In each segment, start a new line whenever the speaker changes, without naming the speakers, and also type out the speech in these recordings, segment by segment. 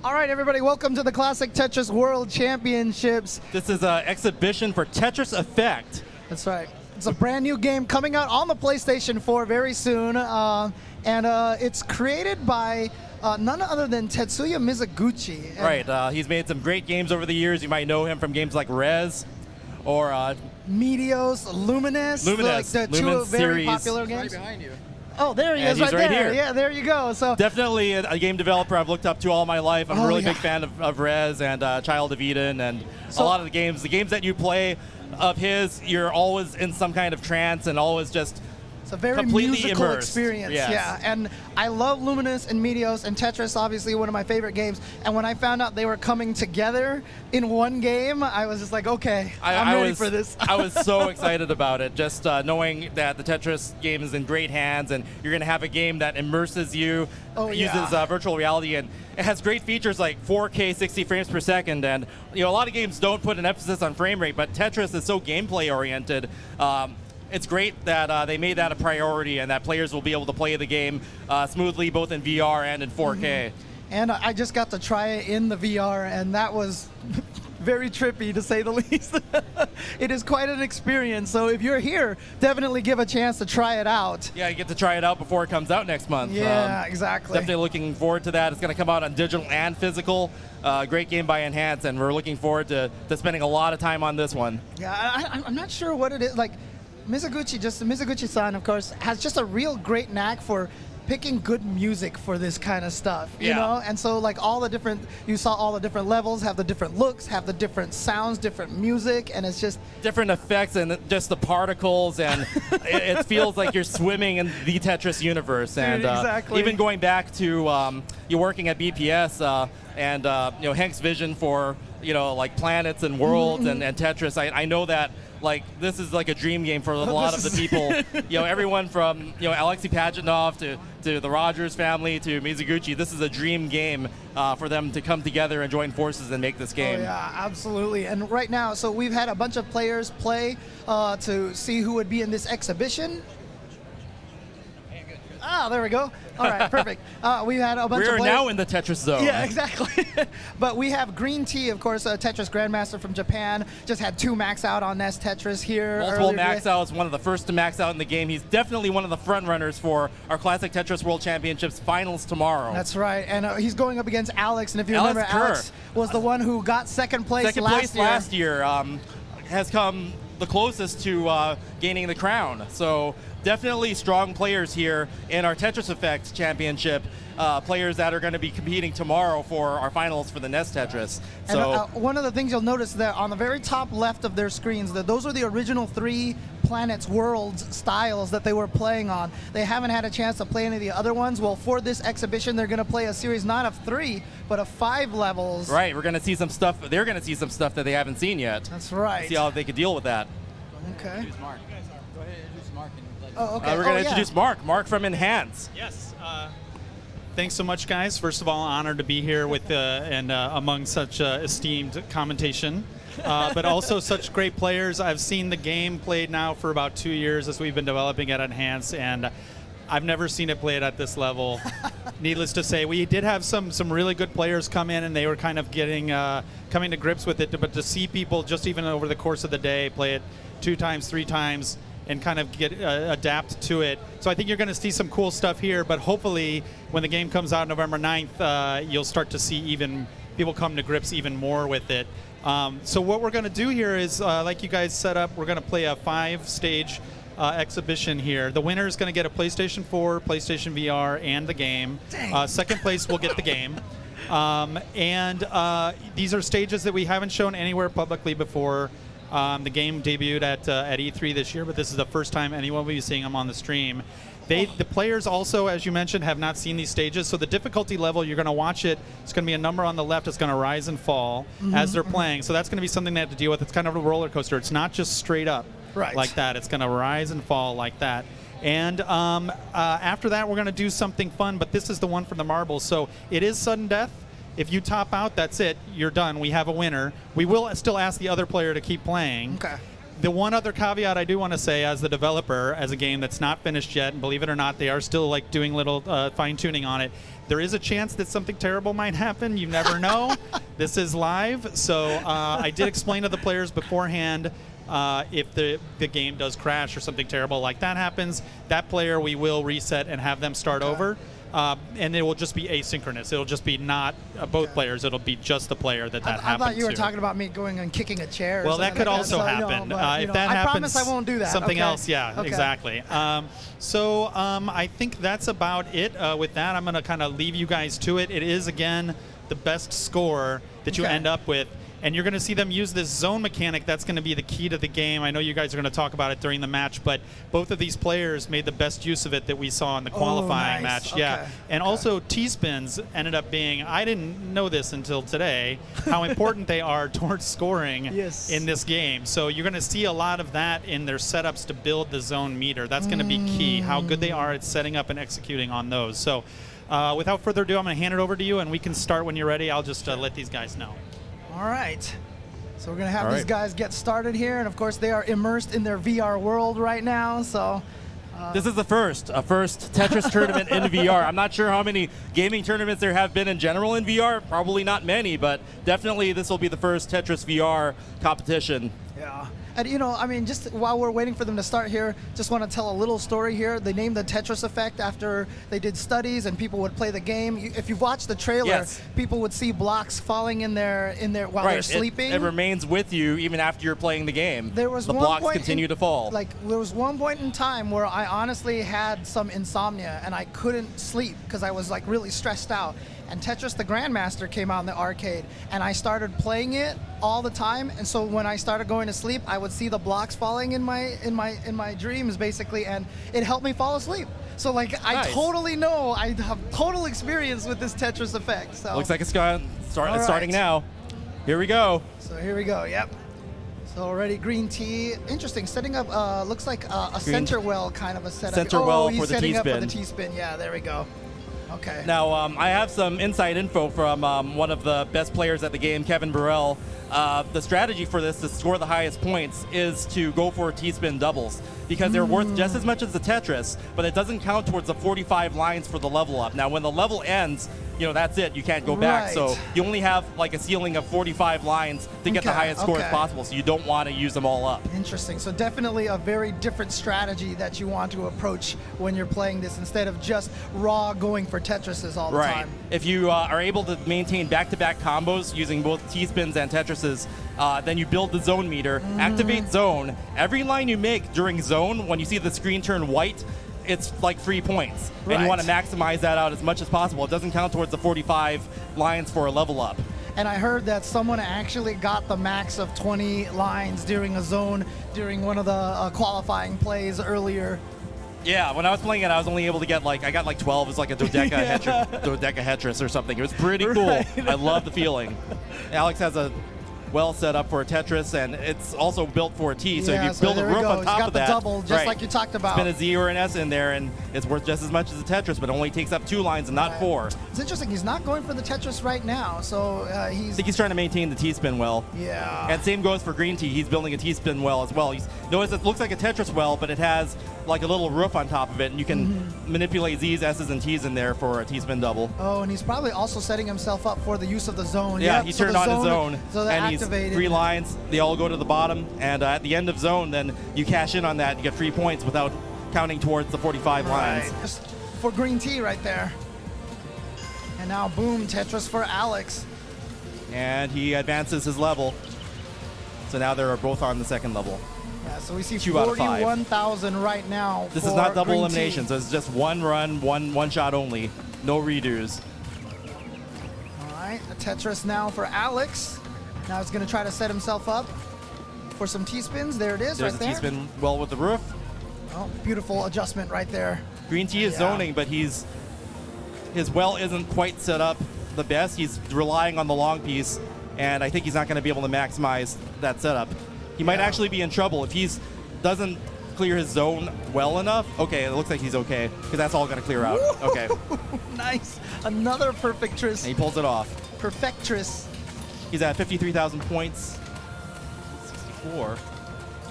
All right, everybody, welcome to the Classic Tetris World Championships.
This is an exhibition for Tetris Effect.
That's right. It's a brand new game coming out on the PlayStation 4 very soon, and it's created by none other than Tetsuya Mizuguchi.
Right, he's made some great games over the years. You might know him from games like Rez or
Meteos, Luminous, like the two very
series.
popular games.
Right behind you.
Oh, there he
And
is,
he's right
there.
here.
Yeah, there you go. So
Definitely a game developer I've looked up to all my life. I'm a really
yeah.
big fan of Rez and Child of Eden and
So-
a lot of the games that you play of his, you're always in some kind of trance and always just
it's a very
completely
musical
immersed.
experience.
Yes.
Yeah, and I love Luminous and Meteos and Tetris, obviously one of my favorite games. And when I found out they were coming together in one game, I was just like, okay, I'm ready for this.
I was so excited about it, just knowing that the Tetris game is in great hands and you're going to have a game that immerses you, uses virtual reality, and it has great features like 4K 60 frames per second. And a lot of games don't put an emphasis on frame rate, but Tetris is so gameplay oriented. It's great that they made that a priority and that players will be able to play the game smoothly both in VR and in 4K.
And I just got to try it in the VR, and that was very trippy, to say the least. It is quite an experience. So if you're here, definitely give a chance to try it out.
Yeah, you get to try it out before it comes out next month.
Yeah, exactly.
Definitely looking forward to that. It's going to come out on digital and physical. Great game by Enhance, and we're looking forward to spending a lot of time on this one.
Yeah, I'm not sure what it is. Like, Mizuguchi-san, of course, has just a real great knack for picking good music for this kind of stuff, you know? And so, like, you saw all the different levels, have the different looks, have the different sounds, different music, and it's just
different effects and just the particles, and it feels like you're swimming in the Tetris universe. And
exactly.
Even going back to you working at BPS and Hank's vision for like planets and worlds and Tetris. I know that like this is like a dream game for a lot of the people. Everyone from Alexei Pajitnov to the Rogers family to Mizuguchi. This is a dream game for them to come together and join forces and make this game.
Oh yeah, absolutely. And right now, so we've had a bunch of players play to see who would be in this exhibition. Ah, there we go. All right, perfect. We had a bunch of
We're
players.
now in the Tetris zone.
Yeah, exactly. But we have Green Tea, of course, a Tetris Grandmaster from Japan. Just had 2 max out on NES Tetris here.
Multiple max outs, one of the first to max out in the game. He's definitely one of the front runners for our Classic Tetris World Championships finals tomorrow.
That's right, and he's going up against Alex. And if you
Alex
remember,
Kerr
Alex was the one who got second place
last year. Has come the closest to gaining the crown. So definitely strong players here in our Tetris Effect Championship. Players that are going to be competing tomorrow for our finals for the NES Tetris. So
and, one of the things you'll notice that on the very top left of their screens, that those are the original 3 planets, worlds, styles that they were playing on. They haven't had a chance to play any of the other ones. Well, for this exhibition, they're going to play a series not of 3, but of 5 levels.
Right, we're going to see some stuff. They're going to see some stuff that they haven't seen yet.
That's right.
See how they could deal with that.
Okay.
Introduce Mark. Go ahead and introduce Mark.
Oh, okay.
We're going to introduce Mark from Enhance.
Yes. Thanks so much, guys. First of all, honored to be here with and among such esteemed commentation, but also such great players. I've seen the game played now for about 2 years as we've been developing it at Enhance, and I've never seen it played at this level. Needless to say, we did have some really good players come in, and they were kind of coming to grips with it. But to see people just even over the course of the day play it 2 times, 3 times, and kind of adapt to it. So I think you're going to see some cool stuff here, but hopefully when the game comes out November 9th, you'll start to see even people come to grips even more with it. So what we're going to do here is, like you guys set up, we're going to play a 5-stage exhibition here. The winner is going to get a PlayStation 4, PlayStation VR, and the game. Second place will get the game. These are stages that we haven't shown anywhere publicly before. The game debuted at E3 this year, but this is the first time anyone will be seeing them on the stream. The players also, as you mentioned, have not seen these stages, so the difficulty level, you're going to watch it, it's going to be a number on the left, it's going to rise and fall as they're playing, so that's going to be something they have to deal with. It's kind of a roller coaster. It's not just straight up like that. It's going to rise and fall like that. And after that, we're going to do something fun, but this is the one for the marbles, so it is sudden death. If you top out, that's it. You're done. We have a winner. We will still ask the other player to keep playing.
Okay.
The one other caveat I do want to say, as the developer, as a game that's not finished yet, and believe it or not, they are still like doing little fine-tuning on it. There is a chance that something terrible might happen. You never know. This is live, so I did explain to the players beforehand. If the game does crash or something terrible like that happens, that player we will reset and have them start over. And it will just be asynchronous. It'll just be not both players. It'll be just the player that happens to.
I thought you were talking about me going and kicking a chair.
Well, that could
like
also happen.
No, but,
if that
I
happens,
promise I won't do that.
Something else, yeah,
okay.
exactly. So I think that's about it. With that, I'm going to kind of leave you guys to it. It is, again, the best score that you end up with. And you're going to see them use this zone mechanic. That's going to be the key to the game. I know you guys are going to talk about it during the match, but both of these players made the best use of it that we saw in the qualifying match.
Okay.
Yeah, and also T-spins ended up being, I didn't know this until today, how important they are towards scoring in this game. So you're going to see a lot of that in their setups to build the zone meter. That's going to be key, how good they are at setting up and executing on those. So without further ado, I'm going to hand it over to you, and we can start when you're ready. I'll just let these guys know.
All right. So we're going to have these guys get started here. And, of course, they are immersed in their VR world right now. So
this is a first Tetris tournament in VR. I'm not sure how many gaming tournaments there have been in general in VR. Probably not many, but definitely this will be the first Tetris VR competition.
Yeah. And, you know, I mean, just while we're waiting for them to start here, just want to tell a little story here. They named the Tetris Effect after they did studies and people would play the game. If you've watched the trailer, people would see blocks falling in their while they're sleeping.
It remains with you even after you're playing the game.
There was
the blocks continue to fall.
Like, there was one point in time where I honestly had some insomnia and I couldn't sleep because I was like really stressed out. And Tetris the Grandmaster came out in the arcade, and I started playing it all the time. And so when I started going to sleep, I would see the blocks falling in my dreams, basically, and it helped me fall asleep. So like, I totally know, I have total experience with this Tetris Effect. So
looks like it's starting now. Here we go.
So here we go. Yep. So already green tea. Interesting. Setting up. Looks like a center well kind of a setup.
Center well for the
he's setting up for the
T-spin.
T-spin. Yeah. There we go. Okay.
Now, I have some inside info from one of the best players at the game, Kevin Burrell. The strategy for this to score the highest points is to go for T-spin doubles because they're worth just as much as the Tetris, but it doesn't count towards the 45 lines for the level up. Now, when the level ends, you know, that's it. You can't go back. So you only have like a ceiling of 45 lines to get the highest scores possible. So you don't want to use them all up.
Interesting. So definitely a very different strategy that you want to approach when you're playing this instead of just raw going for Tetrises all the time.
If you are able to maintain back-to-back combos using both T-spins and Tetrises, then you build the zone meter, activate zone. Every line you make during zone, when you see the screen turn white, it's like 3 points. And you want to maximize that out as much as possible. It doesn't count towards the 45 lines for a level up.
And I heard that someone actually got the max of 20 lines during a zone during one of the qualifying plays earlier.
Yeah, when I was playing it, I was only able to get I got like 12. It's like a dodecahedrous or something. It was pretty cool. I love the feeling. Alex has a well set up for a Tetris, and it's also built for a T. So if you build a roof on top of that,
double, just like you talked about.
Spin a Z or an S in there, and it's worth just as much as a Tetris, but it only takes up 2 lines and not 4.
It's interesting. He's not going for the Tetris right now, so
I think he's trying to maintain the T-spin well.
Yeah.
And same goes for Green Tea. He's building a T-spin well as well. Notice it looks like a Tetris well, but it has like a little roof on top of it, and you can manipulate Z's, S's, and T's in there for a T-spin double.
Oh, and he's probably also setting himself up for the use of the zone.
Yeah, he turned on his zone,
so
and
activated.
He's 3 lines. They all go to the bottom, and at the end of zone, then you cash in on that. You get 3 points without counting towards the 45 lines.
Just for Green Tea right there. And now, boom, Tetris for Alex.
And he advances his level. So now they're both on the second level.
Yeah, so we see
2 out of 5.
41,000 right now.
This is not double elimination, so it's just one run, one shot only. No redos.
All right, a Tetris now for Alex. Now he's going to try to set himself up for some T-spins. There it is.
There's
right there.
There's a T-spin well with the roof.
Oh, beautiful adjustment right there.
Green Tea is zoning, but his well isn't quite set up the best. He's relying on the long piece, and I think he's not going to be able to maximize that setup. He might actually be in trouble if he doesn't clear his zone well enough. Okay, it looks like he's okay, because that's all going to clear out. Okay.
Nice. Another perfectris.
And he pulls it off.
Perfectris.
He's at 53,000 points. 64.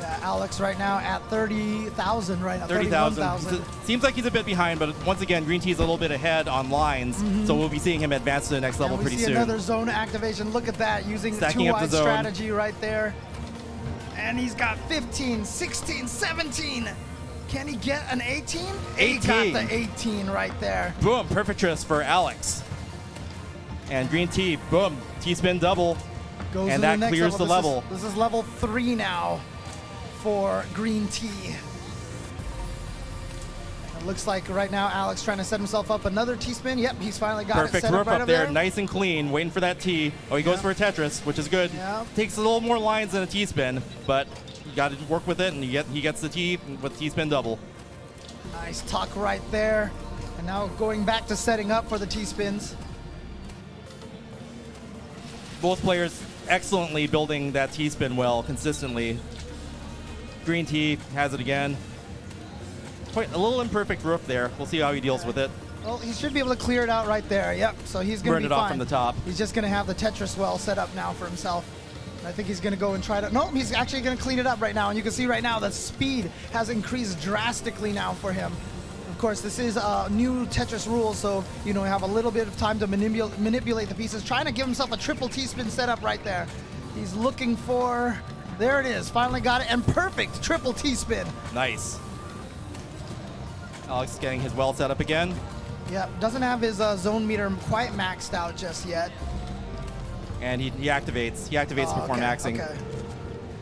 Yeah, Alex right now at 30,000 right now.
30,000. Seems like he's a bit behind, but once again, Green Tea's a little bit ahead on lines, so we'll be seeing him advance to the next level pretty soon.
We see another zone activation. Look at that, using the
Stacking up the
two-wide
zone.
strategy right there. And he's got 15, 16, 17. Can he get an 18?
18.
He got the 18 right there.
Boom, Perfectress for Alex. And Green Tea, boom, T-spin double.
Goes
and
to
that
the next
clears the level.
This is level 3 now for Green Tea. It looks like right now Alex trying to set himself up another T-spin. Yep, he's finally got
Perfect
it set
roof
up right
up
over
there,
there.
nice and clean, waiting for that T. Oh, he goes for a Tetris, which is good.
Yep.
Takes a little more lines than a T-spin, but you got to work with it, and he gets the T with T-spin double.
Nice tuck right there. And now going back to setting up for the T-spins.
Both players excellently building that T-spin well consistently. Green Tea has it again. Quite a little imperfect roof there. We'll see how he deals with it.
Well, he should be able to clear it out right there. Yep, so he's going to be
Burned it
fine.
off from the top.
He's just going to have the Tetris well set up now for himself. And I think he's going to go and try to... No, he's actually going to clean it up right now. And you can see right now the speed has increased drastically now for him. Of course, this is new Tetris rules, so you know, have a little bit of time to manipulate the pieces. Trying to give himself a triple T-spin setup right there. He's looking for... There it is. Finally got it. And perfect triple T-spin.
Nice. Alex getting his well set up again.
Yep, doesn't have his zone meter quite maxed out just yet.
And he activates. He activates before
okay,
maxing.
Okay.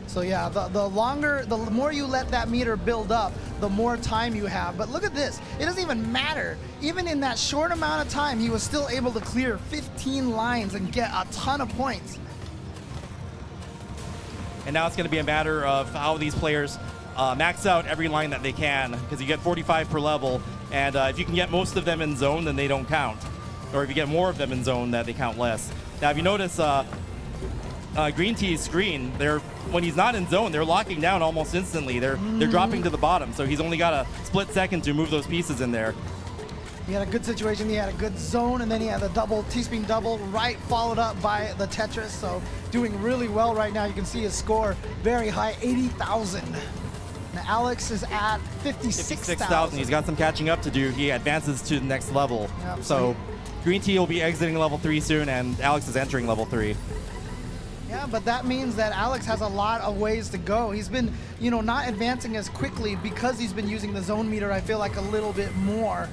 So yeah, the more you let that meter build up, the more time you have. But look at this. It doesn't even matter. Even in that short amount of time, he was still able to clear 15 lines and get a ton of points.
And now it's going to be a matter of how these players max out every line that they can, because you get 45 per level, and if you can get most of them in zone, then they don't count. Or if you get more of them in zone, that they count less. Now, if you notice, Green Tea's screen, when he's not in zone, they're locking down almost instantly. They're dropping to the bottom, so he's only got a split second to move those pieces in there.
He had a good situation. He had a good zone, and then he had the double T-spin double right, followed up by the Tetris. So doing really well right now. You can see his score very high, 80,000. Now Alex is at 56,000.
He's got some catching up to do. He advances to the next level.
Yep,
So Green Tea will be exiting level 3 soon, and Alex is entering level 3.
Yeah, but that means that Alex has a lot of ways to go. He's been, you know, not advancing as quickly because he's been using the zone meter, I feel like, a little bit more.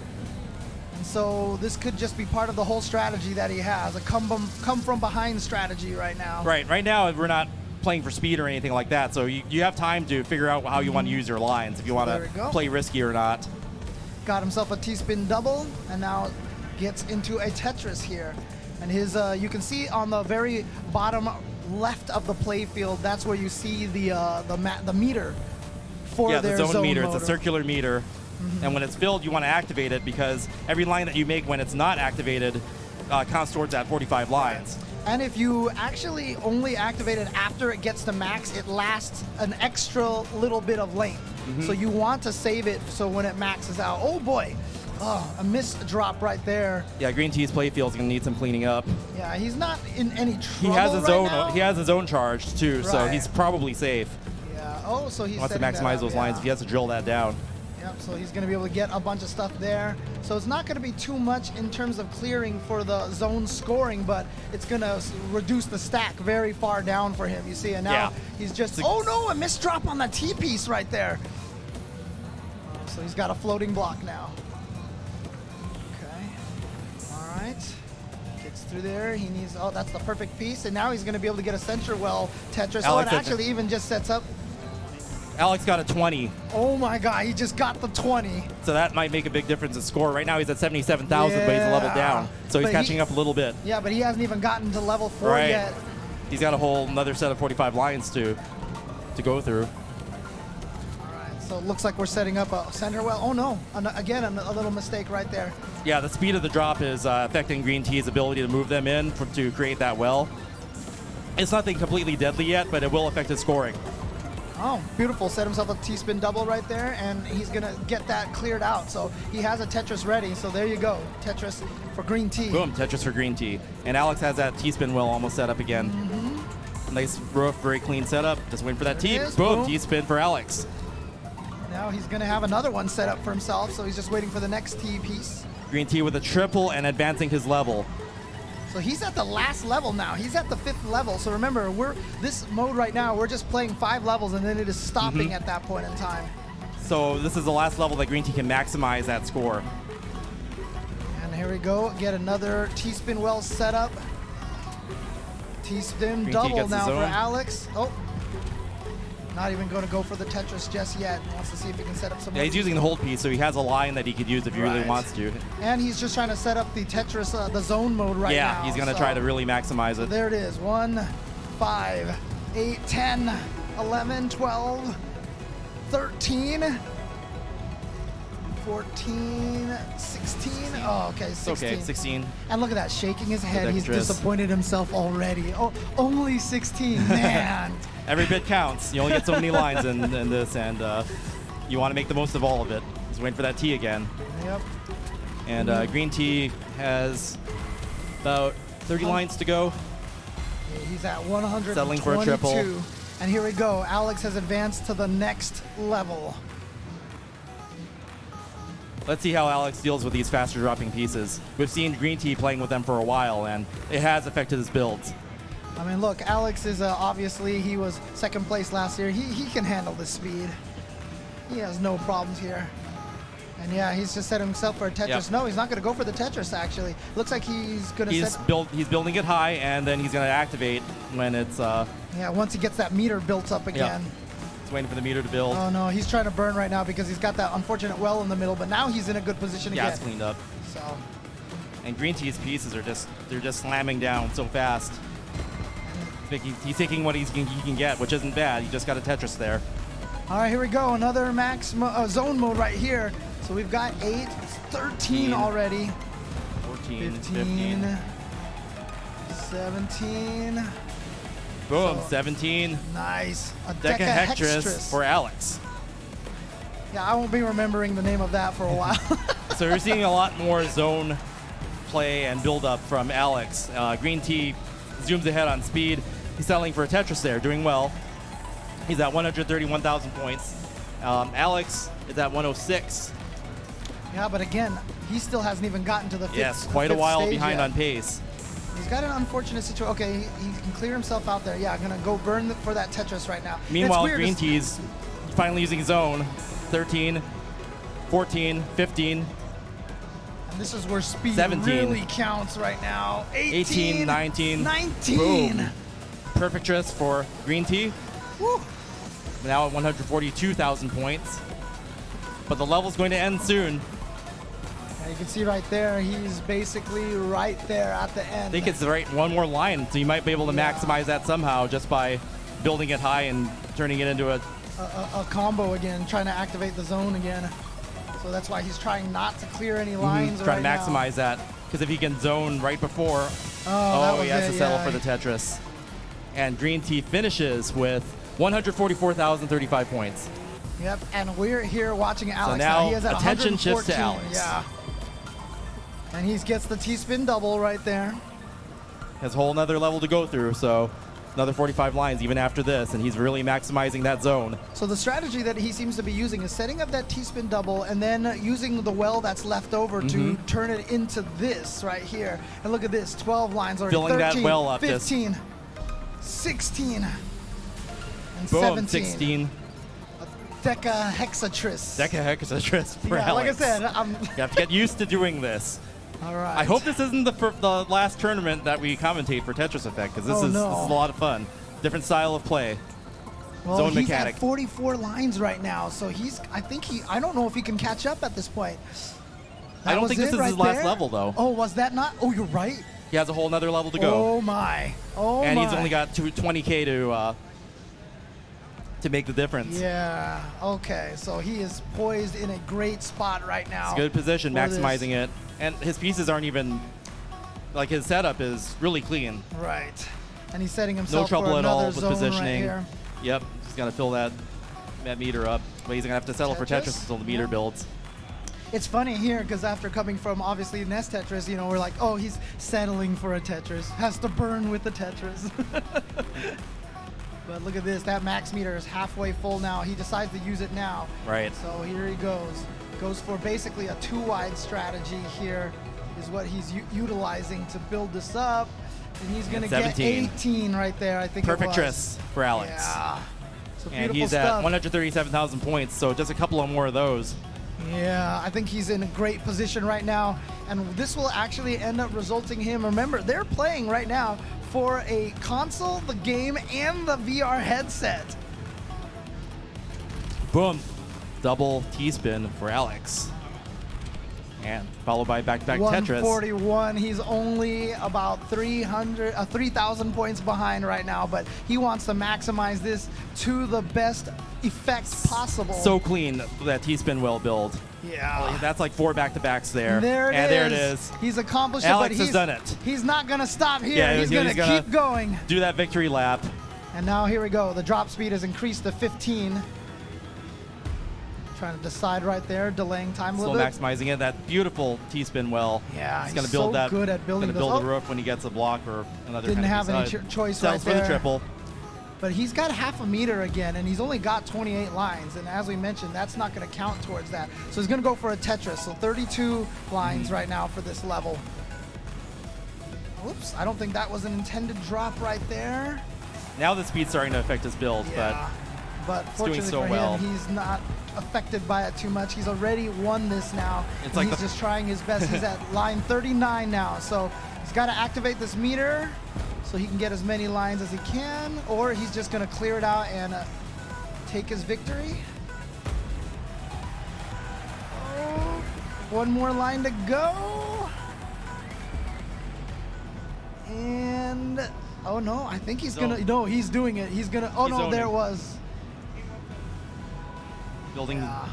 And so this could just be part of the whole strategy that he has, a come from behind strategy right now.
Right now we're not playing for speed or anything like that, so you have time to figure out how you want to use your lines, if you want to play risky or not.
Got himself a T-spin double, and now gets into a Tetris here. And his, you can see on the very bottom left of the play field, that's where you see the meter for their
the zone meter.
motor.
It's a circular meter, and when it's filled, you want to activate it, because every line that you make when it's not activated counts towards that 45 lines.
And if you actually only activate it after it gets to max, it lasts an extra little bit of length. So you want to save it so when it maxes out. Oh boy, a missed drop right there.
Yeah, Green Tea's play field's gonna need some cleaning up.
Yeah, he's not in any trouble
He has his own.
now.
He has his own charge too, so
Right.
he's probably safe.
Yeah. Oh, so he's
He wants to
setting that
maximize
up,
those lines.
yeah.
If he has to drill that down.
Yep, so he's going to be able to get a bunch of stuff there. So it's not going to be too much in terms of clearing for the zone scoring, but it's going to reduce the stack very far down for him, you see. And now he's just, oh no, a missed drop on the T-piece right there. So he's got a floating block now. Okay, all right. Gets through there, he needs, oh, that's the perfect piece. And now he's going to be able to get a center well Tetris. Oh, it actually even just sets up.
Alex got a 20.
Oh my God, he just got the 20.
So that might make a big difference in score. Right now he's at 77,000, but he's a level down. So he's catching up a little bit.
Yeah, but he hasn't even gotten to level 4 yet.
He's got a whole another set of 45 lines to go through.
All right, so it looks like we're setting up a center well. Oh no, again, a little mistake right there.
Yeah, the speed of the drop is affecting Green Tea's ability to move them in to create that well. It's nothing completely deadly yet, but it will affect his scoring.
Oh, beautiful. Set himself a T-spin double right there, and he's going to get that cleared out. So he has a Tetris ready. So there you go. Tetris for Green Tea.
Boom, Tetris for Green Tea. And Alex has that T-spin well almost set up again. Nice roof, very clean setup. Just waiting for that T.
is.
Boom,
Boom.
T-spin for Alex.
Now he's going to have another one set up for himself, so he's just waiting for the next T piece.
Green T with a triple and advancing his level.
So he's at the last level now. He's at the 5th level. So remember, this mode right now, we're just playing 5 levels, and then it is stopping at that point in time.
So this is the last level that Green T can maximize that score.
And here we go. Get another T-spin well set up. T-spin
Green T
double
gets the
now for
zone.
Alex. Oh, not even going to go for the Tetris just yet. Wants to see if he can set up some
Yeah,
more
he's using the hold piece, so he has a line that he could use if he really
Right.
wants to.
And he's just trying to set up the Tetris, the zone mode right now.
Yeah, he's going to try to really maximize it.
There it is. 1, 5, 8, 10, 11, 12, 13, 14, 16. Oh, okay, 16.
Okay, 16.
And look at that, shaking his head. He's
Dexterous.
disappointed himself already. Oh, only 16, man.
Every bit counts. You only get so many lines in this, and you want to make the most of all of it. He's waiting for that T again.
Yep.
And Green T has about 30 lines to go.
He's at 122.
Settling for a triple.
And here we go. Alex has advanced to the next level.
Let's see how Alex deals with these faster dropping pieces. We've seen Green T playing with them for a while, and it has affected his builds.
I mean, look, Alex is obviously, he was 2nd place last year. He can handle this speed. He has no problems here. And yeah, he's just set himself for a Tetris.
Yep.
No, he's not going to go for the Tetris, actually. Looks like he's going to
He's
set...
he's building it high, and then he's going to activate when it's
Yeah, once he gets that meter built up again.
it's waiting for the meter to build.
Oh, no, he's trying to burn right now because he's got that unfortunate well in the middle, but now he's in a good position
Yeah,
again.
it's cleaned up.
So,
And Green T's pieces are they're just slamming down so fast. He's taking what he can get, which isn't bad. He just got a Tetris there.
all right, here we go. Another zone mode right here. So we've got 8, 13 already.
14,
15,
15.
17.
Boom,
So-
17.
Nice. A
Decahextrous for Alex.
Yeah, I won't be remembering the name of that for a while.
So you're seeing a lot more zone play and build up from Alex. Green T zooms ahead on speed. He's settling for a Tetris there, doing well. He's at 131,000 points. Alex is at 106.
Yeah, but again, he still hasn't even gotten to the 5th.
Yes, quite a
fifth
while
stage
behind
yet.
on pace.
He's got an unfortunate situation. Okay, he can clear himself out there. Yeah, gonna go burn for that Tetris right now.
Meanwhile,
It's weird
Green
to-
T's finally using zone. 13, 14, 15,
And this is where speed
17.
really counts right now.
18, 19.
19.
Boom. Perfectress for Green T.
Woo.
Now at 142,000 points. But the level's going to end soon.
And you can see right there, he's basically right there at the end.
I think it's right one more line, so you might be able to
Yeah.
maximize that somehow just by building it high and turning it into a.
a combo again, trying to activate the zone again. So that's why he's trying not to clear any lines
Trying
right
to maximize that. Because if he can zone right before,
that was
he has
it,
to settle
yeah.
for the Tetris. And Green T finishes with 144,035 points.
now. Yep, and we're here watching Alex.
now
He is at
attention shifts to
114,
Alex.
Yeah. And he gets the T-spin double right there.
Has a whole nother level to go through, so another 45 lines even after this, and he's really maximizing that zone.
So the strategy that he seems to be using is setting up that T-spin double and then using the well that's left over to turn it into this right here. And look at this, 12 lines already.
Filling that
13,
well up, just-
15, 16, and
Boom,
17.
16.
Decahexatris.
Decahexatris for
Yeah, like I
Alex.
said,
You have to get used to doing this.
all right.
I hope this isn't the last tournament that we commentate for Tetris Effect, because this
Oh,
is
no.
a lot of fun. Different style of play.
well,
zone
he's
mechanic.
at 44 lines right now, so I don't know if he can catch up at this point.
I don't
was
think this
it
is
right
his last
there?
level, though.
Oh, was that not? Oh, you're right.
He has a whole nother level to go.
Oh my. Oh
and
my.
he's only got 20K to make the difference.
Yeah. Okay. So he is poised in a great spot right now.
It's a good position,
for this.
maximizing it. And his pieces aren't even, like his setup is really clean.
Right. And he's setting
No
himself
trouble
for
at all
another
with
zone
positioning.
right here.
Yep, he's gonna fill that meter up. But he's gonna have to settle for
Tetris?
Tetris until the meter
Yeah.
builds.
It's funny here because after coming from obviously Nest Tetris, you know, we're like, oh, he's settling for a Tetris. Has to burn with the Tetris. But look at this, that max meter is halfway full now. He decides to use it now.
Right.
So here he goes. Goes for basically a 2-wide strategy here is what he's utilizing to build this up. And he's going to get 18 right there, I think.
Perfect tris for Alex.
Yeah. So
and he's
stuff.
at 137,000 points, so just a couple of more of those.
Yeah, I think he's in a great position right now. And this will actually end up resulting him. Remember, they're playing right now for a console, the game, and the VR headset.
Boom. Double T-spin for Alex. And followed by back-to-back Tetris.
141. He's only about 3,000 points behind right now, but he wants to maximize this to the best effect possible.
So clean, that T-spin well build.
Yeah.
Well, that's like 4 back-to-backs there.
There it is. He's accomplished
Alex
it, but
has done it.
He's not going to stop here.
Yeah,
he's going to keep going.
Do that victory lap.
And now here we go. The drop speed has increased to 15. Trying to decide right there, delaying time a little bit.
Still maximizing it. That beautiful T-spin well.
Yeah,
he's going to build that.
Good at building
going to build the roof when he gets a block or another.
Didn't
kind
have
of
any choice
Sells
right
for
there.
the triple.
But he's got half a meter again, and he's only got 28 lines. And as we mentioned, that's not going to count towards that. So he's going to go for a Tetris. So 32 lines right now for this level. Whoops, I don't think that was an intended drop right there.
Now the speed's starting to affect his build,
but fortunately
so
for
well.
him, he's not affected by it too much. He's already won this now.
It's like
he's just trying his best. He's at line 39 now, so he's got to activate this meter so he can get as many lines as he can, or he's just going to clear it out and take his victory. Oh, one more line to go. And oh no, I think he's gonna. No, he's doing it. He's gonna. Oh no, there it was.
Building.
Got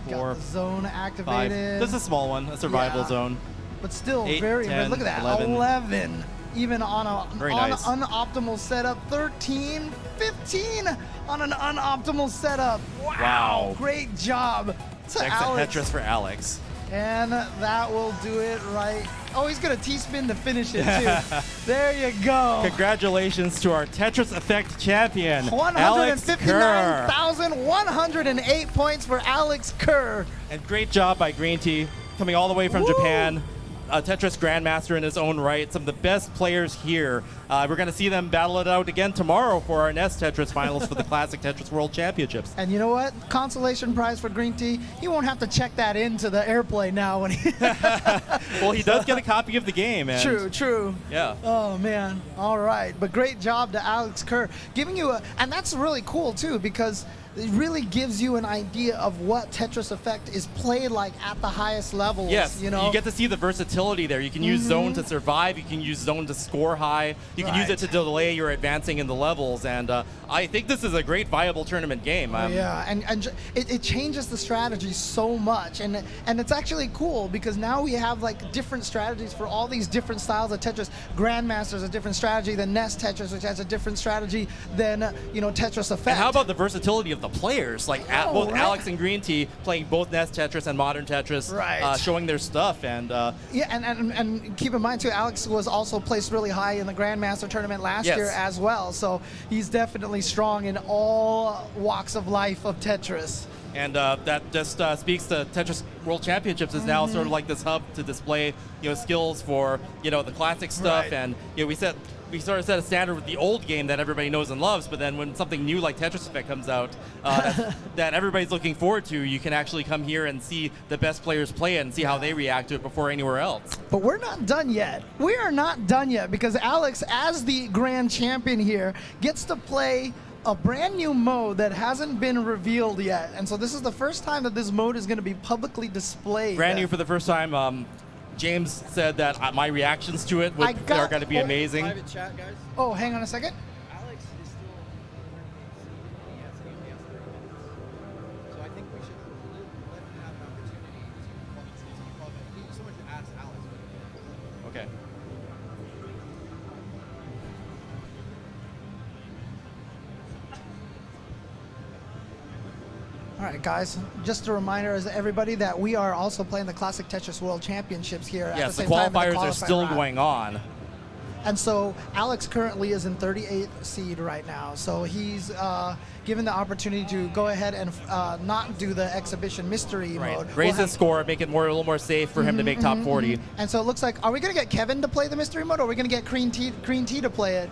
the zone activated.
This is a small one, a survival zone.
But still
8,
very.
10,
Look at that.
11.
Even on an
nice.
unoptimal setup. 13, 15 on an unoptimal setup.
Wow.
Great job to Alex.
Tetris for Alex.
And that will do it right. Oh, he's going to T-spin to finish it, too. There you go.
Congratulations to our Tetris Effect champion, Alex Kerr.
159,108 points for Alex Kerr.
And great job by Green Tea, coming all the way from Japan. A Tetris Grandmaster in his own right. Some of the best players here. We're going to see them battle it out again tomorrow for our next Tetris finals for the Classic Tetris World Championships.
And you know what? Consolation prize for Green Tea. He won't have to check that into the airplay now when he.
Well, he does get a copy of the game. And
True.
Yeah.
Oh man. All right. But great job to Alex Kerr, giving you and that's really cool too, because it really gives you an idea of what Tetris Effect is played like at the highest levels.
Yes,
you know,
you get to see the versatility there. You can use zone to survive. You can use zone to score high. You can use it to delay your advancing in the levels. And I think this is a great viable tournament game.
Yeah, and it changes the strategy so much. And it's actually cool because now we have like different strategies for all these different styles of Tetris. Grandmaster's a different strategy than Nest Tetris, which has a different strategy than Tetris Effect.
And how about the versatility of the players, like both Alex and Green Tea playing both Nest Tetris and Modern Tetris, showing their stuff. And
yeah, and keep in mind too, Alex was also placed really high in the Grandmaster tournament last year as well, so he's definitely strong in all walks of life of Tetris.
And that just speaks to Tetris World Championships is now sort of like this hub to display skills for the classic stuff. And we sort of set a standard with the old game that everybody knows and loves, but then when something new like Tetris Effect comes out that everybody's looking forward to, you can actually come here and see the best players play it and see how they react to it before anywhere else.
But we're not done yet. We are not done yet because Alex, as the grand champion here, gets to play a brand new mode that hasn't been revealed yet. And so this is the first time that this mode is going to be publicly displayed.
Brand new for the first time. James said that my reactions to it are going to be amazing.
Private chat, guys.
Oh, hang on a second.
Alex is still he has so I think we should let him have an opportunity to he so much to ask Alex.
Okay.
All right, guys, just a reminder as everybody that we are also playing the Classic Tetris World Championships here at the
Yes, the
same time.
qualifiers are still going on.
And so Alex currently is in 38th seed right now. So he's given the opportunity to go ahead and not do the exhibition mystery mode.
Raise his score, make it a little more safe for him to make top 40.
And so it looks like, are we going to get Kevin to play the mystery mode, or are we going to get Green Tea to play it?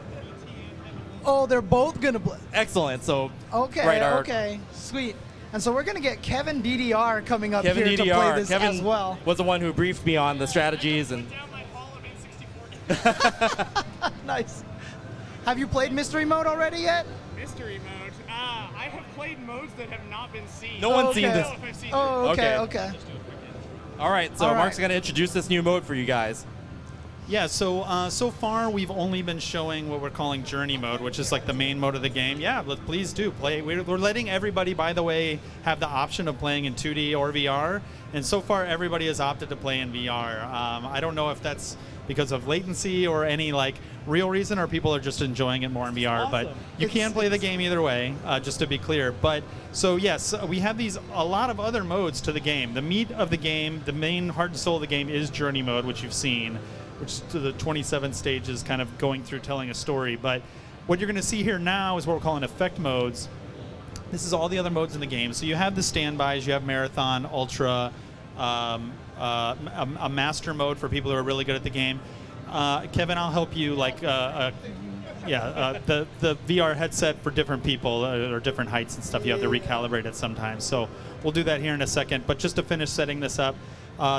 Oh, they're both going to play.
Excellent. So
okay, okay, sweet. And so we're going to get Kevin DDR coming up
Kevin
here
DDR.
to play this
Kevin
as well.
was the one who briefed me on the strategies and.
Nice. Have you played mystery mode already yet?
Mystery mode? I have played modes that have not been seen.
No one's seen this.
Oh, okay.
All right, so Mark's going to introduce this new mode for you guys.
Yeah, so far we've only been showing what we're calling journey mode, which is like the main mode of the game. Yeah, please do play. We're letting everybody, by the way, have the option of playing in 2D or VR, and so far everybody has opted to play in VR. I don't know if that's because of latency or any like real reason, or people are just enjoying it more in VR.
Awesome.
But you can play the game either way, just to be clear. But so yes, we have a lot of other modes to the game. The meat of the game, the main heart and soul of the game, is journey mode, which you've seen, which is to the 27 stages, kind of going through telling a story. But what you're going to see here now is what we're calling effect modes. This is all the other modes in the game. So you have the standbys, you have marathon, ultra, a master mode for people who are really good at the game. Kevin, I'll help you. The VR headset for different people or different heights and stuff. You have to recalibrate it sometimes. So we'll do that here in a second. But just to finish setting this up,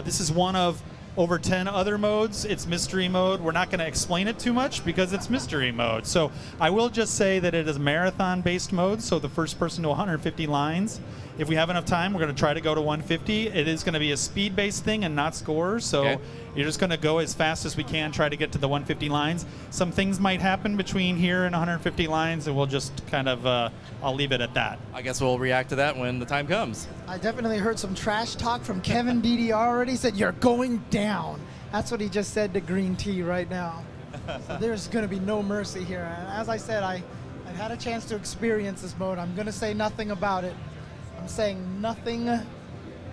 this is one of over 10 other modes. It's mystery mode. We're not going to explain it too much because it's mystery mode. So I will just say that it is marathon-based mode, so the first person to 150 lines. If we have enough time, we're going to try to go to 150. It is going to be a speed-based thing and not scores, so you're just going to go as fast as we can, try to get to the 150 lines. Some things might happen between here and 150 lines, and we'll just kind of, I'll leave it at that.
I guess we'll react to that when the time comes.
I definitely heard some trash talk from Kevin DDR already. Said, you're going down. That's what he just said to Green Tea right now. So there's going to be no mercy here. And as I said, I've had a chance to experience this mode. I'm going to say nothing about it. I'm saying nothing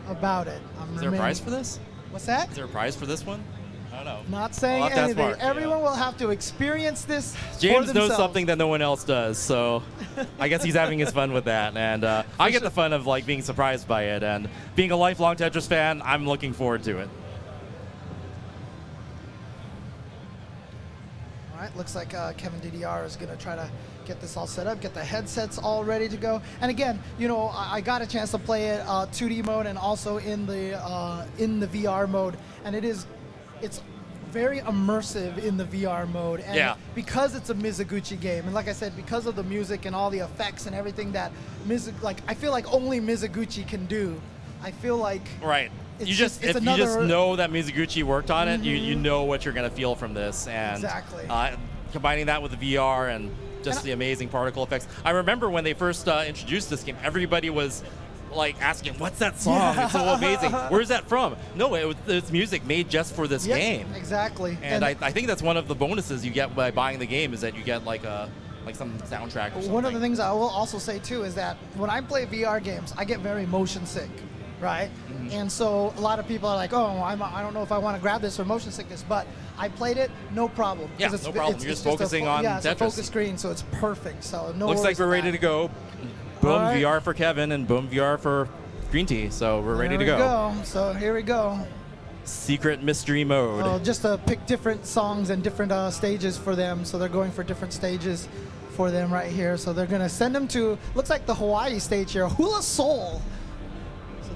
about it.
Is there a prize for this?
What's that?
Is there a prize for this one? I don't know.
Not saying
I'll have to ask
anything.
Mark.
Everyone will have to experience this
James
for
knows
themselves.
something that no one else does, so I guess he's having his fun with that. And I get the fun of like being surprised by it. And being a lifelong Tetris fan, I'm looking forward to it.
All right, looks like Kevin DDR is going to try to get this all set up, get the headsets all ready to go. And again, you know, I got a chance to play it 2D mode and also in the VR mode, and it's very immersive in the VR mode. And because it's a Mizuguchi game, and like I said, because of the music and all the effects and everything that I feel like only Mizuguchi can do. I feel like
If you just know that Mizuguchi worked on it, you know what you're gonna feel from this, and combining that with the VR and just the amazing particle effects. I remember when they first introduced this game, everybody was like asking, "What's that song? It's so amazing. Where's that from?" No, it's music made just for this game.
Exactly.
And I think that's one of the bonuses you get by buying the game is that you get like some soundtrack or something.
One of the things I will also say too is that when I play VR games, I get very motion sick. Right? Mm-hmm. And so a lot of people are like, oh, I don't know if I want to grab this for motion sickness, but I played it, no problem.
Yeah, no problem. You're just focusing on Tetris.
It's a focus screen, so it's perfect. So no
Looks like we're ready to go. Boom VR for Kevin and boom VR for Green Tea. So we're ready to go.
So here we go.
Secret mystery mode.
Just to pick different songs and different stages for them. So they're going for different stages for them right here. So they're going to send them to, looks like the Hawaii stage here, Hula Soul.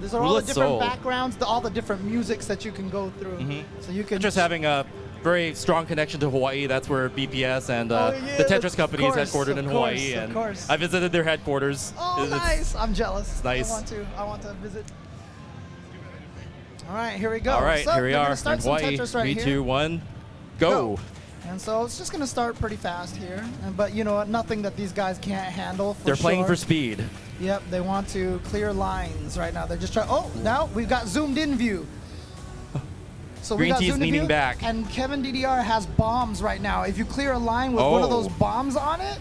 These are all the different backgrounds, all the different musics that you can go through. So you can
just having a very strong connection to Hawaii. That's where BPS and the Tetris company is headquartered in Hawaii, and I visited their headquarters.
Oh, nice! I'm jealous.
It's nice.
I want to visit. All right, here we go.
All right,
so
here we are
in
Hawaii.
Tetris right
3, 2, 1, go.
And so it's just going to start pretty fast here, but you know what? Nothing that these guys can't handle.
They're playing for speed.
Yep, they want to clear lines right now. They're just trying. Oh, now we've got zoomed in view. So
Green Tea's leaning back.
And Kevin DDR has bombs right now. If you clear a line with one of those bombs on it,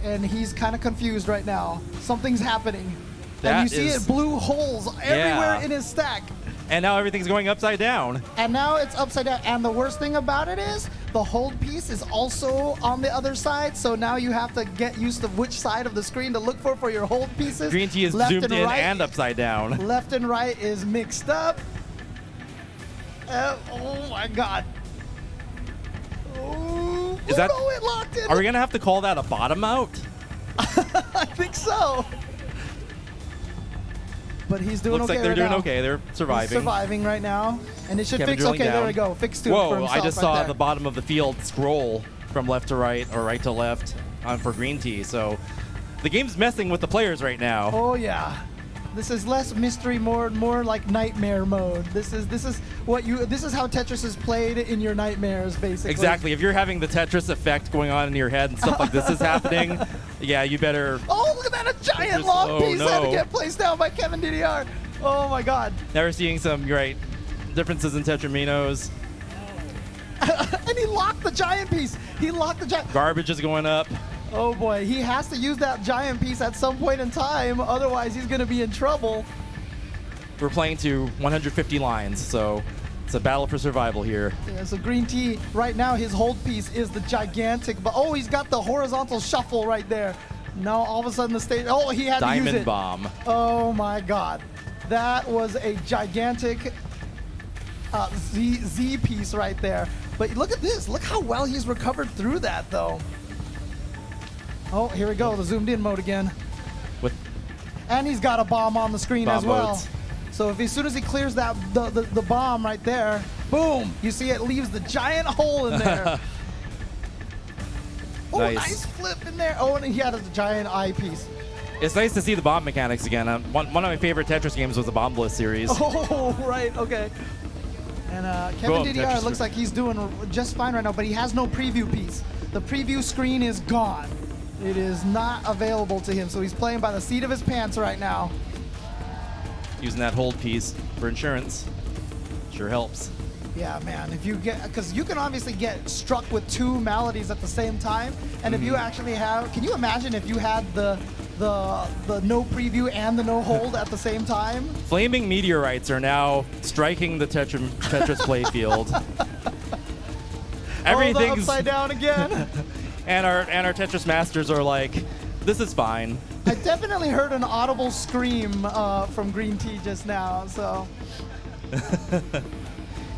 and he's kind of confused right now. Something's happening. And you see it blue holes everywhere in his stack.
And now everything's going upside down.
And now it's upside down. And the worst thing about it is the hold piece is also on the other side, so now you have to get used to which side of the screen to look for your hold pieces.
Green tea is
Left
zoomed
and
in
right,
and upside down.
Left and right is mixed up. Oh my god. Oh,
Is that-
no, it locked in.
Are we gonna have to call that a bottom out?
I think so. But he's doing
Looks
okay
like they're
right
doing
now.
okay. They're
He's
surviving.
surviving right now. And it should
Kevin
fix.
drilling
Okay, there
down.
we go. Fix two
Whoa,
for himself
I just
right
saw
there.
the bottom of the field scroll from left to right or right to left for green tea. So the game's messing with the players right now.
Oh yeah. This is less mystery, more like nightmare mode. This is how Tetris is played in your nightmares, basically.
Exactly. If you're having the Tetris effect going on in your head and stuff like this is happening, yeah, you better.
Oh, look at that! A giant
Tetris-
long
oh,
piece had to
no.
get placed down by Kevin DDR. Oh my God!
Now we're seeing some great differences in Tetraminos.
And he locked the giant piece. He locked the giant.
Garbage is going up.
Oh boy, he has to use that giant piece at some point in time, otherwise he's going to be in trouble.
We're playing to 150 lines, so it's a battle for survival here.
Yeah, so Green Tea, right now his hold piece is the gigantic, but oh, he's got the horizontal shuffle right there. Now all of a sudden the stage, oh, he had to use
Diamond
it.
bomb.
Oh my God. That was a gigantic Z piece right there. But look at this, look how well he's recovered through that though. Oh, here we go, the zoomed in mode again.
With
And he's got a bomb on the screen
bomb
as well.
modes.
So if as soon as he clears that the bomb right there, boom, you see it leaves the giant hole in there. Oh, nice flip in there. Oh, and he had a giant eyepiece.
It's nice to see the bomb mechanics again. One of my favorite Tetris games was the Bombless series.
Oh, right, okay. And Kevin
Boom,
DDR
Tetris.
looks like he's doing just fine right now, but he has no preview piece. The preview screen is gone. It is not available to him, so he's playing by the seat of his pants right now.
Using that hold piece for insurance. Sure helps.
Yeah, man, if you get, because you can obviously get struck with two maladies at the same time, and if you actually have, can you imagine if you had the no preview and the no hold at the same time?
Flaming meteorites are now striking the Tetris playfield.
Oh, the upside down again.
and our Tetris masters are like, this is fine.
I definitely heard an audible scream from Green Tea just now, so.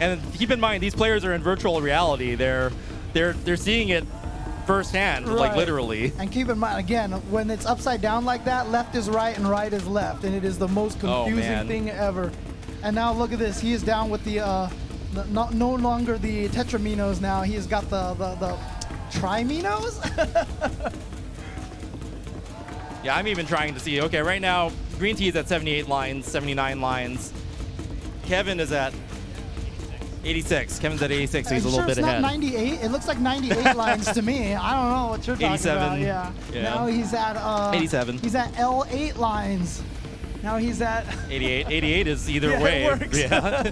And keep in mind, these players are in virtual reality. They're seeing it firsthand, like
Right.
literally.
And keep in mind, again, when it's upside down like that, left is right and right is left, and it is the most confusing
man.
thing ever. And now look at this, he is down with the no longer the Tetraminos now, he has got the Triminos?
Yeah, I'm even trying to see. Okay, right now, Green Tea is at 78 lines, 79 lines. Kevin is at 86. Kevin's at 86, so he's a little bit
it's
ahead.
not 98? It looks like 98 lines to me. I don't know what you're talking
87.
about. Yeah.
Yeah.
Now he's at
87.
He's at L8 lines. Now he's at
88. 88 is either
Yeah, it
way.
works.
Yeah.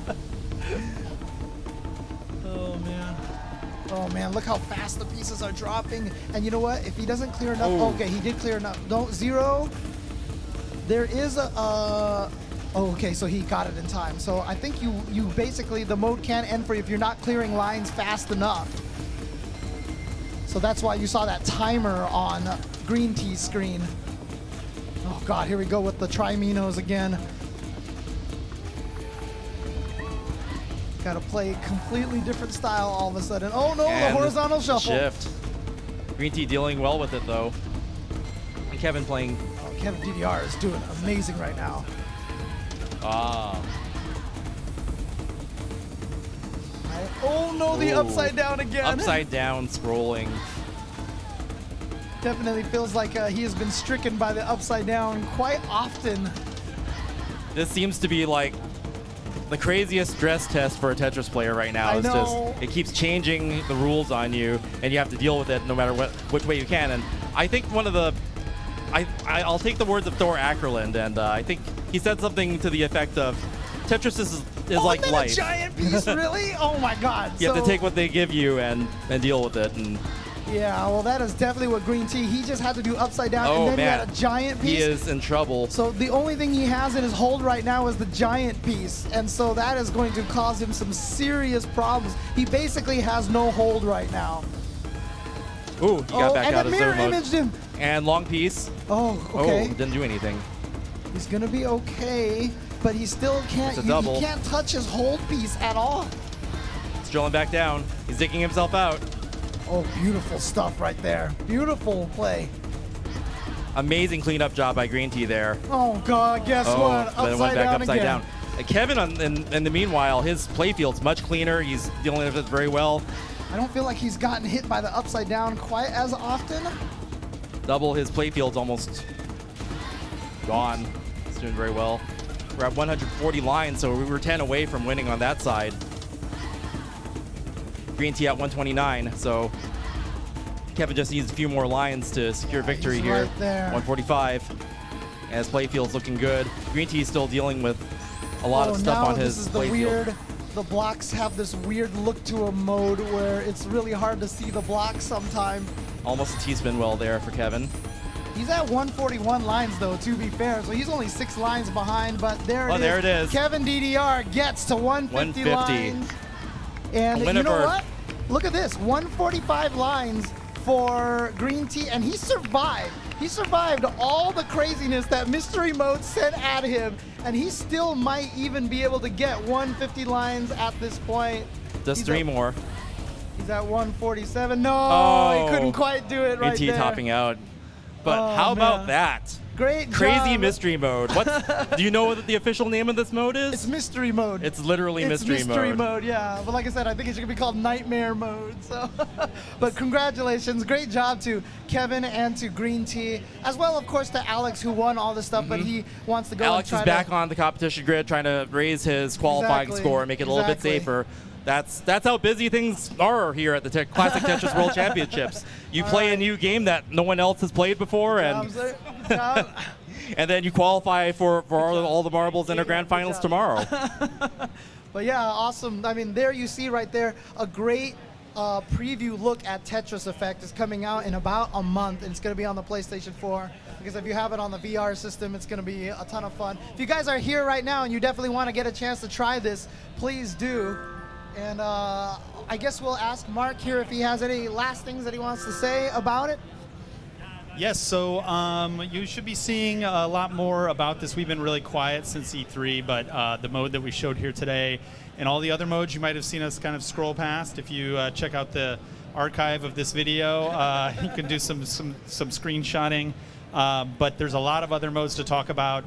Oh man, look how fast the pieces are dropping. And you know what? If he doesn't clear enough,
Oh.
okay, he did clear enough. Don't zero. There is a. Oh, okay, so he got it in time. So I think you basically the mode can end for you if you're not clearing lines fast enough. So that's why you saw that timer on Green Tea's screen. Oh God, here we go with the Triminos again. Got to play a completely different style all of a sudden. Oh no,
And
the horizontal shuffle.
Shift. Green Tea dealing well with it though. And Kevin playing.
Oh, Kevin DDR is doing amazing right now. Oh no, the
Ooh.
upside down again.
Upside down scrolling.
Definitely feels like he has been stricken by the upside down quite often.
This seems to be like the craziest stress test for a Tetris player right now.
I
It's
know.
just it keeps changing the rules on you, and you have to deal with it no matter which way you can. And I think one of the I'll take the words of Thor Ackerland, and I think he said something to the effect of Tetris is like
and then
life.
a giant piece, really? Oh my God.
You have to take what they give you and deal with it. And
Yeah, well, that is definitely what Green Tea, he just had to do upside down,
Oh,
and then
man.
he had a giant piece.
He is in trouble.
So the only thing he has in his hold right now is the giant piece, and so that is going to cause him some serious problems. He basically has no hold right now.
Ooh, he got back
and
out
the
of
mirror
zone mode.
imaged him.
And long piece.
Oh, okay.
Oh, didn't do anything.
He's gonna be okay, but he still can't.
It's a double.
He can't touch his hold piece at all.
He's drilling back down. He's digging himself out.
Oh, beautiful stuff right there. Beautiful play.
Amazing cleanup job by Green Tea there.
Oh God, guess what?
But it went
Upside
back
down
upside
again.
down. Kevin, in the meanwhile, his playfield's much cleaner. He's dealing with it very well.
I don't feel like he's gotten hit by the upside down quite as often.
Double his playfield's almost gone. He's doing very well. We're at 140 lines, so we were 10 away from winning on that side. Green Tea at 129, so Kevin just needs a few more lines to secure victory
he's
here.
right there.
145. And his playfield's looking good. Green Tea's still dealing with a lot of stuff
now
on his
this is the
playfield.
weird. The blocks have this weird look to a mode where it's really hard to see the blocks sometime.
Almost a T-spin well there for Kevin.
He's at 141 lines though, to be fair, so he's only 6 lines behind, but there it is.
There it is.
Kevin DDR gets to 150 lines. And you know what? Look at this, 145 lines for Green Tea, and he survived. He survived all the craziness that Mystery Mode sent at him, and he still might even be able to get 150 lines at this point.
Just 3 more.
He's at 147. No, he couldn't quite do it right
Green Tea
there.
topping out. But how about that?
Great
Crazy
job.
mystery mode. Do you know what the official name of this mode is?
It's mystery mode.
It's literally
It's
mystery mode.
Yeah. But like I said, I think it should be called nightmare mode. So, but congratulations, great job to Kevin and to Green Tea, as well, of course, to Alex, who won all this stuff, but he wants to go.
Alex
and
is
try
back on the competition grid, trying to raise his qualifying score and make it a little bit safer. That's how busy things are here at the Classic Tetris World Championships. You play a new game that no one else has played before, and and then you qualify for all the marbles in our grand finals tomorrow.
But yeah, awesome. I mean, there you see right there a great preview look at Tetris Effect is coming out in about a month, and it's going to be on the PlayStation 4. Because if you have it on the VR system, it's going to be a ton of fun. If you guys are here right now and you definitely want to get a chance to try this, please do. And I guess we'll ask Mark here if he has any last things that he wants to say about it.
Yes, so you should be seeing a lot more about this. We've been really quiet since E3, but the mode that we showed here today and all the other modes you might have seen us kind of scroll past. If you check out the archive of this video, you can do some screenshotting. But there's a lot of other modes to talk about.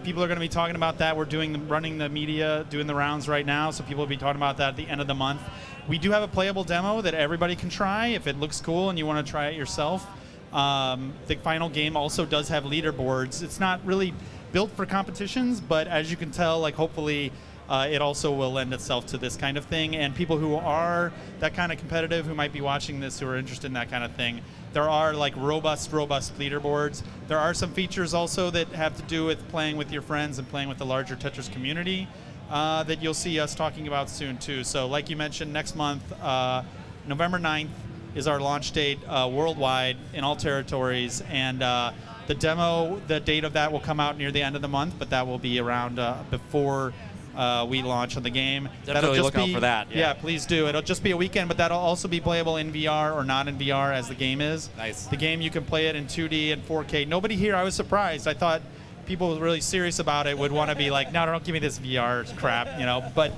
People are going to be talking about that. We're running the media, doing the rounds right now, so people will be talking about that at the end of the month. We do have a playable demo that everybody can try if it looks cool and you want to try it yourself. The final game also does have leaderboards. It's not really built for competitions, but as you can tell, like hopefully it also will lend itself to this kind of thing. And people who are that kind of competitive, who might be watching this, who are interested in that kind of thing, there are like robust leaderboards. There are some features also that have to do with playing with your friends and playing with the larger Tetris community that you'll see us talking about soon too. So like you mentioned, next month, November 9th is our launch date worldwide in all territories. And the demo, the date of that will come out near the end of the month, but that will be around before we launch on the game.
Definitely look out for that.
Yeah, please do. It'll just be a weekend, but that'll also be playable in VR or not in VR as the game is.
Nice.
The game, you can play it in 2D and 4K. Nobody here, I was surprised. I thought people really serious about it would want to be like, no, don't give me this VR crap, you know. But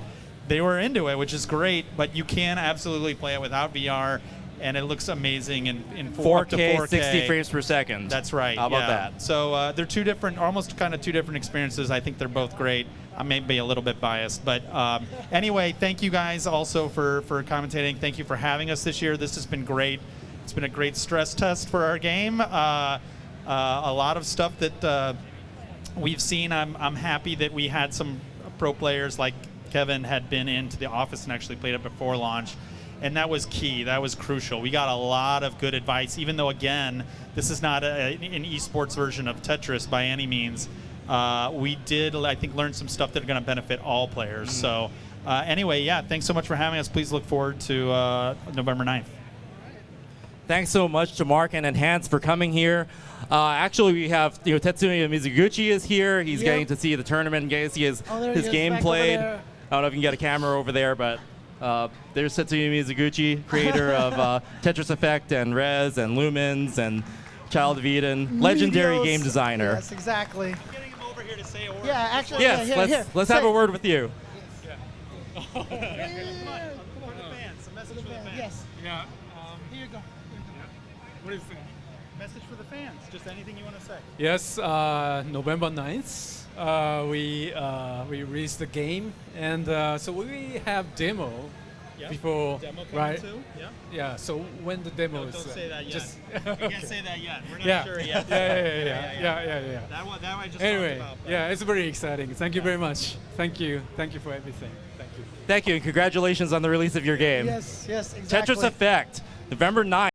they were into it, which is great. But you can absolutely play it without VR, and it looks amazing in
4K, 60 frames per second.
That's right.
How about that?
So they're two different, almost kind of two different experiences. I think they're both great. I may be a little bit biased, but anyway, thank you guys also for commentating. Thank you for having us this year. This has been great. It's been a great stress test for our game. A lot of stuff that we've seen. I'm happy that we had some pro players like Kevin had been into the office and actually played it before launch. And that was key. That was crucial. We got a lot of good advice, even though, again, this is not an esports version of Tetris by any means. We did, I think, learn some stuff that are going to benefit all players. So anyway, yeah, thanks so much for having us. Please look forward to November 9th.
Thanks so much to Mark and Enhance for coming here. Actually, we have Tetsuya Mizuguchi is here. He's getting to see the tournament, getting to see his game played. I don't know if you can get a camera over there, but there's Tetsuya Mizuguchi, creator of Tetris Effect and Rez and Lumens and Child of Eden, legendary game designer.
Yes, exactly.
I'm getting him over here to say a word.
Yeah, actually,
Yes, let's have a word with you.
Come on, for the fans. A message for the fans.
Yes.
Yeah.
Here you go.
What is it?
Message for the fans. Just anything you want to say.
Yes, November 9th, we released the game, and so we have demo before,
Demo coming
right?
too? Yeah.
Yeah. So when the demo
Don't
is
say that yet.
just
You can't say that yet. We're not
yeah.
sure yet.
Yeah.
That I just
Anyway,
talked about. but-
yeah, it's very exciting. Thank you very much. Thank you for everything. Thank you.
Thank you, and congratulations on the release of your game.
Yes, exactly.
Tetris Effect, November 9th.